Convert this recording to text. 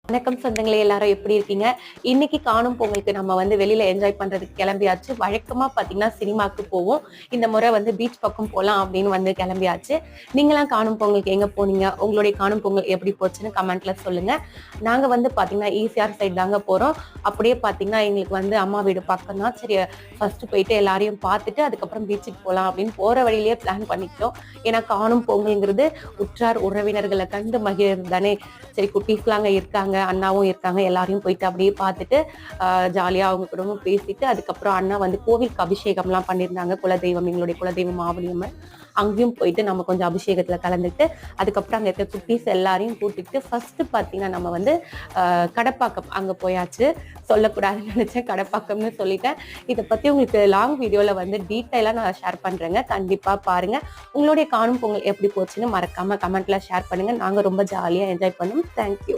வணக்கம் சொந்தங்களே, எல்லாரும் எப்படி இருக்கீங்க? இன்னைக்கு காணும் பொங்கலுக்கு நம்ம வெளியில என்ஜாய் பண்றதுக்கு கிளம்பியாச்சு. வழக்கமா பாத்தீங்கன்னா சினிமாக்கு போவோம். இந்த முறை பீச் பக்கம் போலாம் அப்படின்னு கிளம்பியாச்சு. நீங்களாம் காணும் பொங்கலுக்கு எங்க போனீங்க? உங்களுடைய காணும் பொங்கல் எப்படி போச்சுன்னு கமெண்ட்ல சொல்லுங்க. நாங்க பாத்தீங்கன்னா ஈசிஆர் சைடு தாங்க போறோம். அப்படியே பாத்தீங்கன்னா எங்களுக்கு அம்மா வீடு பக்கம் தான். சரி, ஃபர்ஸ்ட் போயிட்டு எல்லாரையும் பார்த்துட்டு அதுக்கப்புறம் பீச்சுக்கு போலாம் அப்படின்னு போற வழியிலேயே பிளான் பண்ணிக்கிட்டோம். ஏன்னா காணும் பொங்கல்ங்கிறது உற்றார் உறவினர்களை கண்டு மகிழ்றது தானே. சரி, குட்டீஸ்லாம் அங்க இருக்காங்க, அண்ணாவும் இருக்காங்க, எல்லாரையும் போயிட்டு அப்படியே பார்த்துட்டு ஜாலியா அவங்க கூடவும் பேசிட்டு அதுக்கப்புறம் அண்ணா கோவிலுக்கு அபிஷேகம் எல்லாம் பண்ணியிருந்தாங்க. குலதெய்வம், எங்களுடைய குலதெய்வம் மாவலியம்மன், அங்கேயும் போயிட்டு நம்ம கொஞ்சம் அபிஷேகத்துல கலந்துட்டு அதுக்கப்புறம் அங்க இருக்க குட்டீஸ் எல்லாரையும் கூட்டிட்டு ஃபர்ஸ்ட் பாத்தீங்கன்னா நம்ம கடப்பாக்கம் அங்க போயாச்சு. சொல்லக்கூடாதுன்னு நினைச்சேன், கடப்பாக்கம்னு சொல்லிட்டேன். இதை பத்தி உங்களுக்கு லாங் வீடியோல டீட்டெயிலா நான் ஷேர் பண்றேங்க, கண்டிப்பா பாருங்க. உங்களுடைய காணும் பொங்கல் எப்படி போச்சுன்னு மறக்காம கமெண்ட்ல ஷேர் பண்ணுங்க. நாங்க ரொம்ப ஜாலியா என்ஜாய் பண்ணோம். தேங்க்யூ.